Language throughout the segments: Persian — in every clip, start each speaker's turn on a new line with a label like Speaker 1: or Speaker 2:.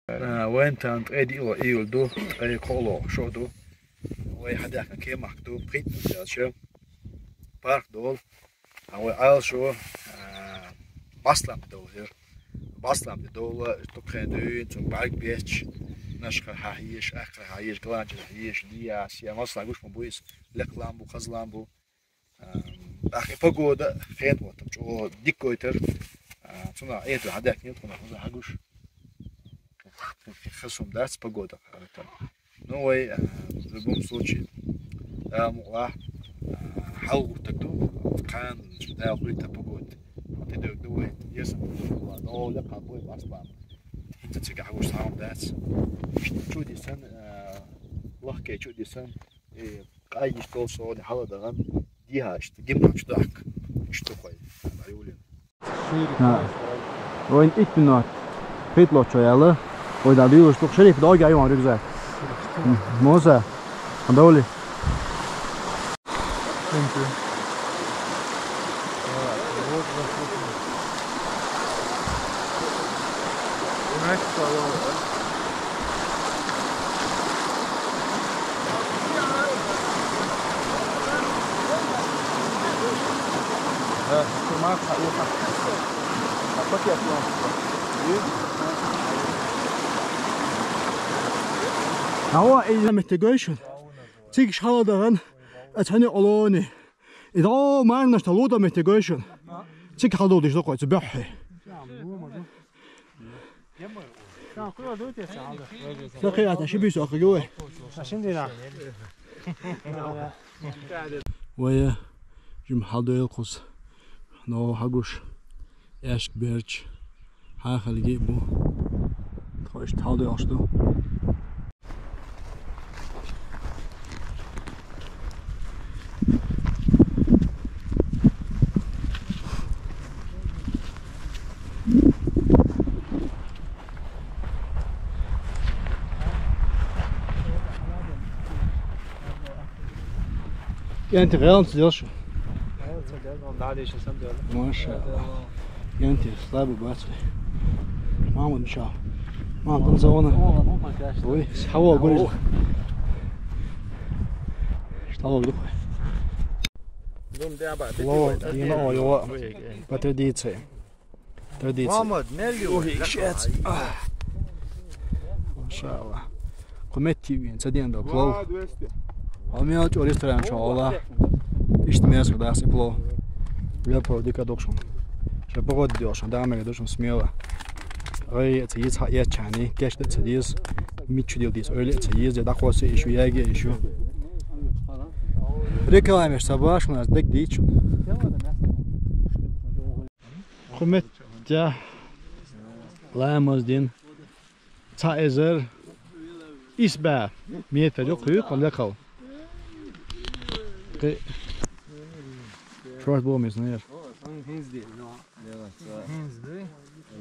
Speaker 1: وين تانت أدي أو إيول دو أي كولو شو دو وين حدا كان كي مكتوب بريت شو بارك دول أو عال شو باسلام دول هير باسلام دول تبخين دوين تون بارك بيتش نشخ هايش أخر هايش قلاج هايش ليا سيا مصلا قوش مبويس لك لامبو خز لامبو أخي بقود خيط وتم شو ديكويتر تنا إيتو حدا كنيت كنا خز هاقوش خصهم داس погода. Ну и в любом случае, муа حاول تكتب كان ده أخوي погода. Вот это دوت يسمى no لا قابوي أصلا. أنت تيجي عوش سام داس. شو دي سن الله كي شو دي سن قاعد يشتغل صوت حلا دغن ديها تجمع شداك يشتغل عيولين.
Speaker 2: وين إتنا بيتلو شوية وإذا بيوش تخ شريك داعي أيوة رجزاك موسى عندولي هو إذا متجوشن تيجي شهادة دهن أتهني أولاني إذا ما نشتغلوا ده متجوشن تيجي حلو ديش لقوا تبيعه سخي أتشي بيسو أخجوه عشان دينا ويا جم حلو يلقص نو حجوش إيش بيرج ها خليه بو تخش حلو ياشتو أنت غيرت ديرش ما شاء الله أنت صعب بس ما مد مشاه ما تنسونا وي حوا قولي اشتغل دوخ الله ينا أيوة بترديت محمد مليو شات ما شاء الله قمتي وين سدين ده بلو Almiyat o restoran şoğla iştimiz kadar seplo lepo dika dokşun şapogod diyorsun devam ediyorsun smiyala ay teyit ya çani geçti teyit miçu diyoruz öyle teyit ya da kosu işu yage işu reklamer sabah şunlar dek diç Kumet ya lamazdin taizer isba miyete yok kuyuk kalakal شو بوم يصنير هينز دي نوع هينز دي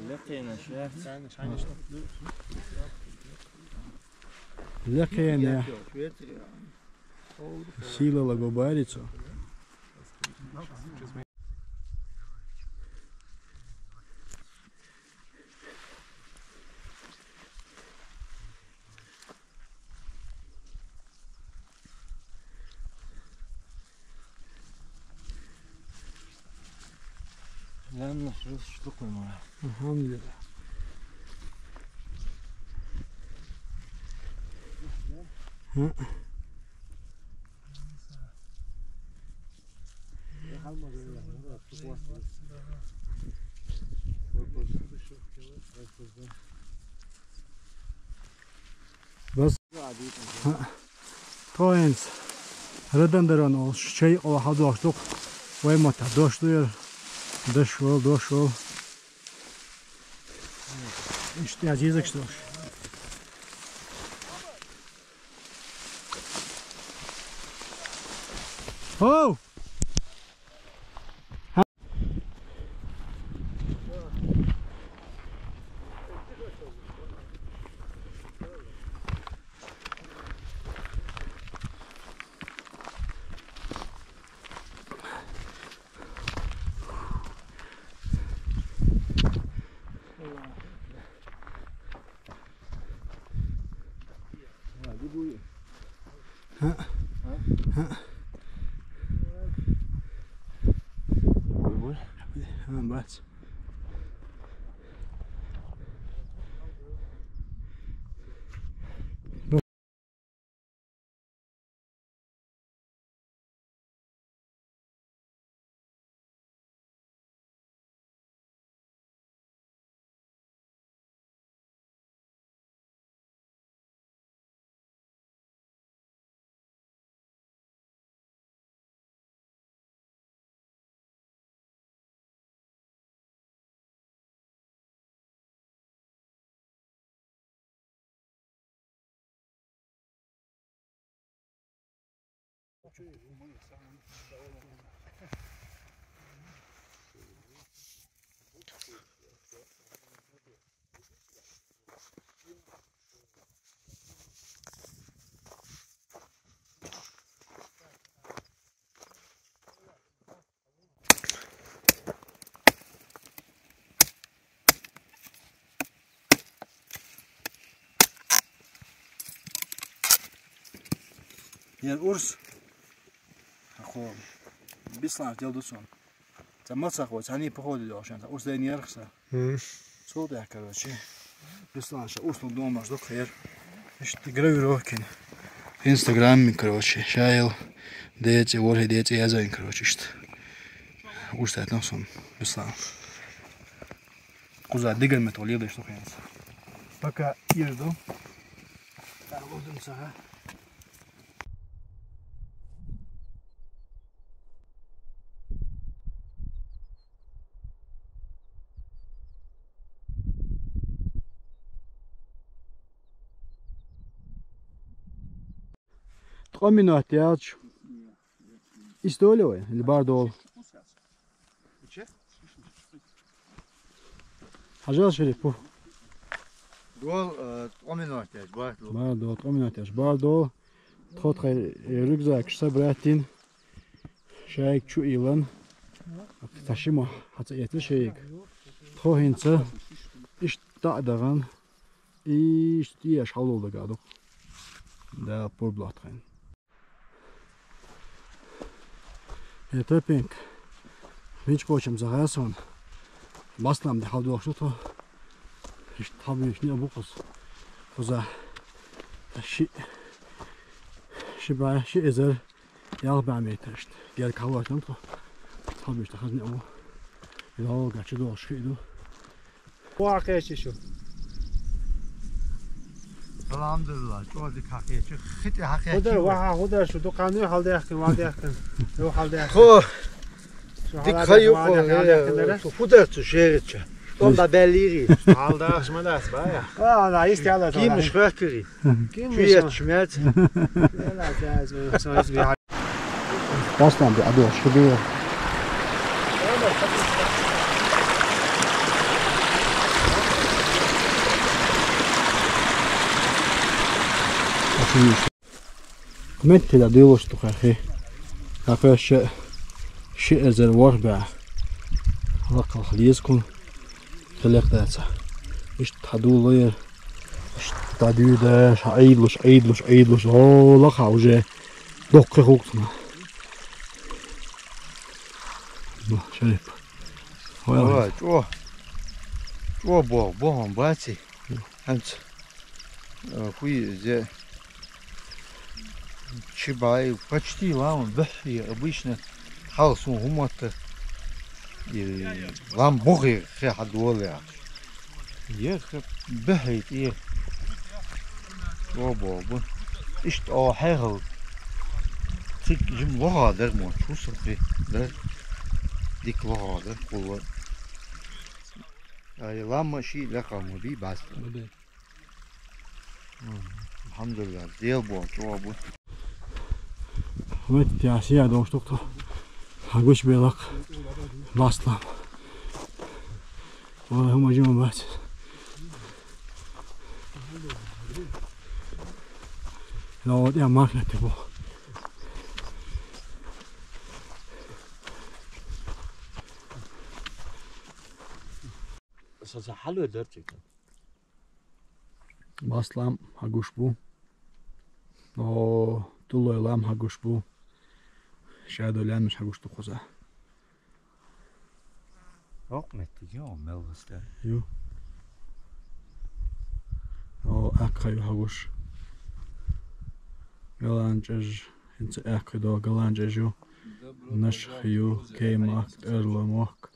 Speaker 2: لقينا شاف لقينا сила лагобарицу لا نحرص شلوكم معاه الحمد لله ها بس توينز ردندران او شيء او هادوشتوك وين ما تدوشتو Дошел. Что азизок что ж. Оу! بس الأرز أخو بيصنع جلدسون تمسح أخو ثاني بخود عشان الأرز ده يرخصه صوت يحكي شيء بيصنع شيء أرز نضم مصدق خير إيش تقرأي روكين إنستغرام من كروشي شايل ديت وله ديت يازين كروشي إشت أرز ده نفسهم بيصنع قزع دقل متوليد إيش تخيل بكا يردو تعودوا مسها تقومينو احتياج استولي الباردول حاجات شريفو
Speaker 1: دول تقومينو احتياج
Speaker 2: باردول تقومينو احتياج باردول تخوت خير ركزاك سبراتين شايك شو إيلان تشيمو حتى يتشيك تخو هنسا إيش تقدران إيش تياش حلو لقادو ده بور بلاتخين يتبينك ميش كوشم زغاسون باسلام دي حاولوا شوتو إيش تحبي إيش نيابوكس خزا شيء إزر يالب عميتشت قال كهواش نمطو تحبي إيش تخزني أبو يلاو قاعد شدو أشكيدو
Speaker 3: واقع شو
Speaker 1: الحمدلله شو هذيك حقيقة خدي حقيقة
Speaker 3: خدا واحد شو دكانه حال ده يحكي واحد يحكي لو حال ده
Speaker 1: خو ديك خيو خو خودت شيرتش طول ده بليري
Speaker 3: حال ده شو ما ده اسمه لا يست يلا
Speaker 1: كيم مش فاكري
Speaker 3: كيم
Speaker 1: شمات
Speaker 3: لا جاهز سويت بي
Speaker 2: باسلام دي أدو أشكيدو متى لا ديوش تخاخي هكاش شيء زي الوربع رقم خليزكم خليك داتا إيش تحدو لير إيش تديو ده عيدلوش هو لقى وجه لقى خوكتنا شريف
Speaker 1: هو جو بو باتي أنت خوي زي чебай почти лам бахи обычно халсу хумата и лам бухи хадволя я бахит и бо ишт о хагл тик жим лагадер мо чусрфи да дик лагадер кулла ай лам ши лакаму би бас الحمد لله ديال بو جوابو
Speaker 2: مت يا دوش دكتور هاقوش بيلك باسلام والله هم جيموا بس لو يا ماكنة تبو
Speaker 3: بس حلو درتك
Speaker 2: باسلام هاقوش بو O tullo lam hagush bu. Shadow lan mش hagush tu khuza.
Speaker 4: Metti ja melvasta.
Speaker 2: Jo. O akhayu hagush. Galanjaj inta akhido galanjaju. Nashkhiyu kaymak erlamak.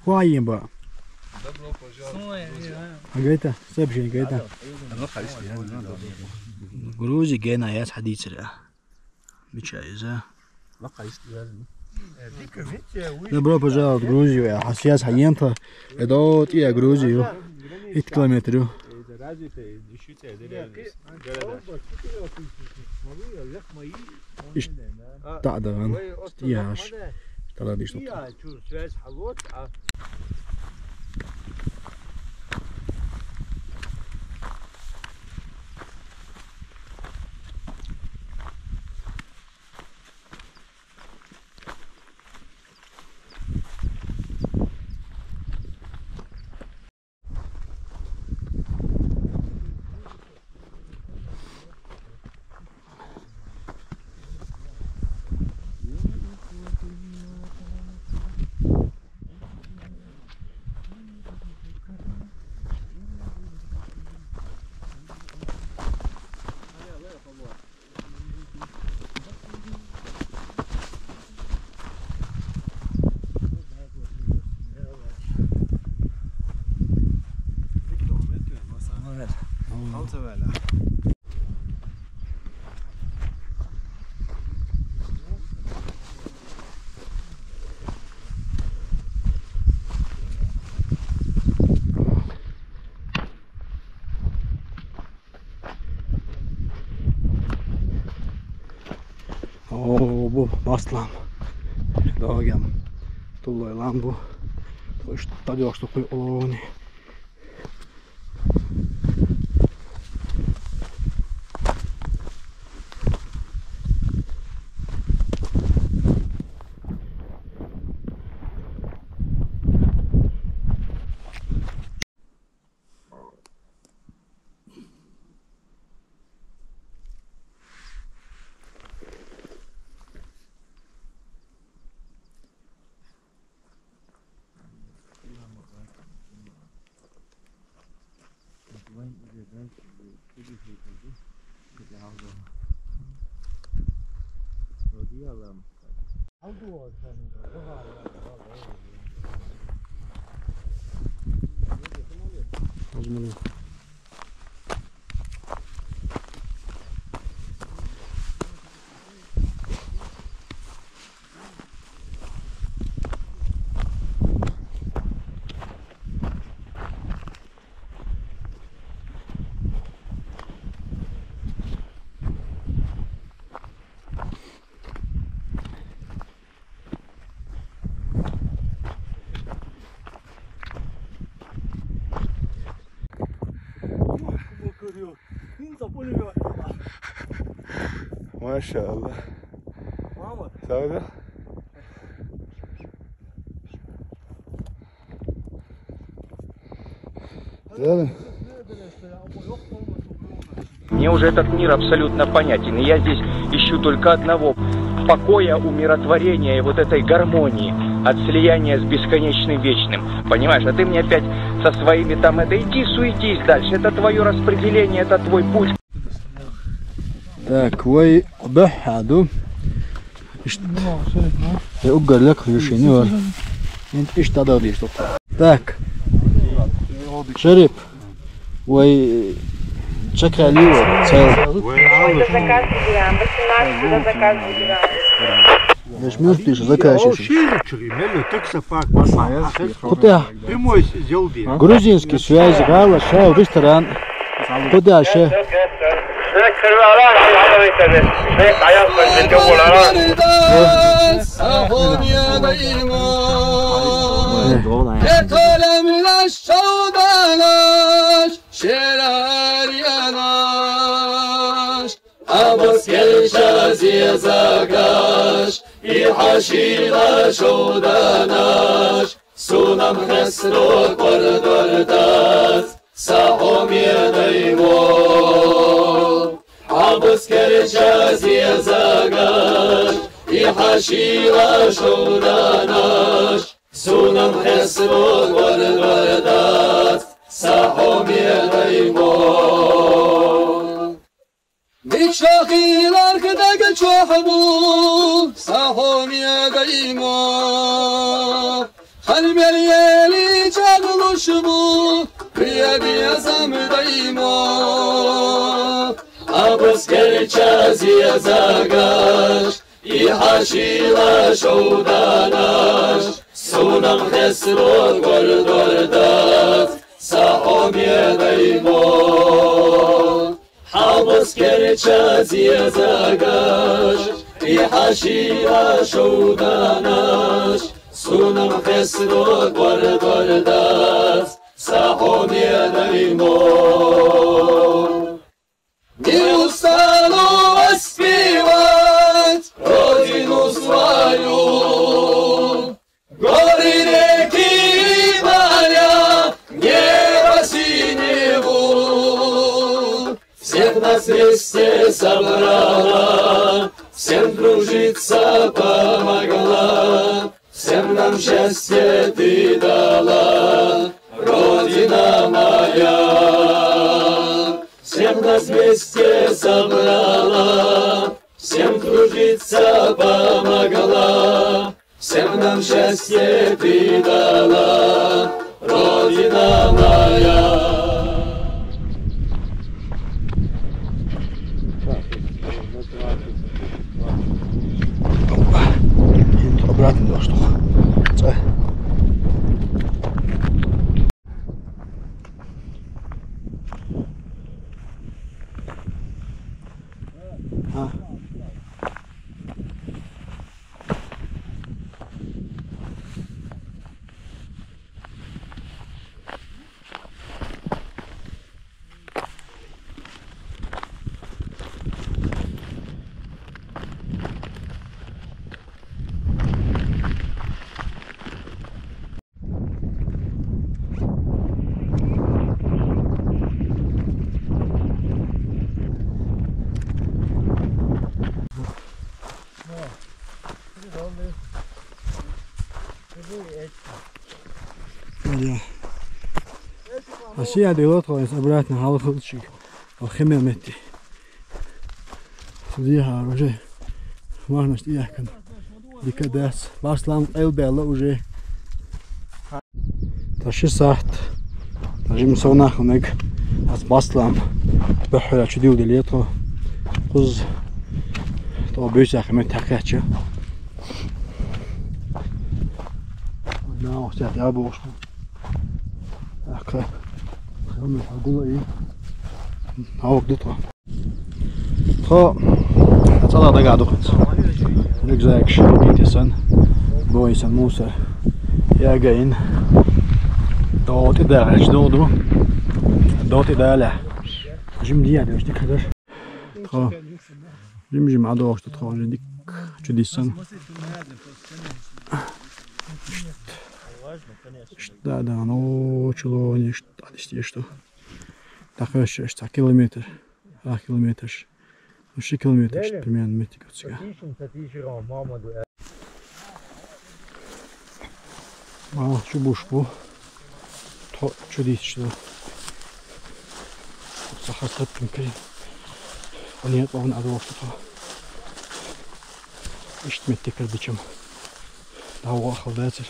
Speaker 2: Хуаем ба.
Speaker 1: Добро пожаловать.
Speaker 2: Гайта, сабжи гайта.
Speaker 1: أنا خايس يعني.
Speaker 2: Грузи генаяс хадицра. Бичайза.
Speaker 1: ما خايس يعني.
Speaker 2: Добро пожаловать в Грузию. А сейчас хаемпа. Идут и Грузию. 1 километр. تعدان ياش ترى دي شطة bu baslam. Dağım. Tullaylan bu. İşte tadıyoştu kuy oloni. ما شاء الله. سعودة.
Speaker 4: Мне уже этот мир абсолютно понятен, и я здесь ищу только одного — покоя, умиротворения и вот этой гармонии от слияния с бесконечным вечным. Понимаешь, а ты мне опять со своими там это иди суетись дальше, это твое распределение, это твой путь.
Speaker 2: Так, вой бахаду. Я угадал, как решение. Инт тогда здесь что? Так. Шериф. Вой чекай лево, цел.
Speaker 5: Заказ выбираем, 18 заказ выбираем.
Speaker 2: Нажмешь, ты же заказчик. Куда? Грузинский связь, гала, шел, ресторан. Куда ще?
Speaker 6: Sunam Hristo Kordordas, Sahom Jedejmo. حبس كرشاز يا زاقاش يحشيلا شوراناش سونم حسبوك والبردات ساحوم يديمون بيشاقيلار كدك تشوحبو ساحوم يديمون خلم الليالي جاقلو شبو بيا بيا زم ديمون حبس كرشاز يا زاقاش يحشيلا شوداناش سونم حسبوك والبردات ساحوم يديمون حبس كرشاز يا زاقاش يحشيلا شوداناش سونم حسبوك والبردات ساحوم يديمون Nieustalu śpiewać rodzinu swoją. Góry, reki i maria, nieba синего. Всех нас вместе собрала, всем дружиться помогла, всем нам счастье ты дала, Родина моя. Всех нас вместе собрала, всем кружиться помогла, всем нам счастье ты дала, Родина моя.
Speaker 2: Обратно да что. Asi ja делаю обратно халфылчик. Алхимия метти. Судья уже важность иякан. Дикадас. Баслам элбелла уже. Таши сахт. Тажим сонахунек. Аз баслам. Бахра чудил делето. Куз. То бюсах мет такача. Nou, staat daar boos. Ach, هم هقول ايه هو قدتها خا هطلع ده قاعد اخذ رجزاك شو سن بويس موسى يا جاين دوت ده جدودو دوت ده لا جيم دي هذا ايش تقدر خا جيم مع دوش تتخرج ديك شو دي سن Да, ну чего не что, что. Так еще 100 километр, 2 километр, 6 километр примерно метикаться. А что будешь по? То чудесно. Сахар сладкий. Нет, он надо что-то. Ищет метикер бичем. Да, уахал дальше.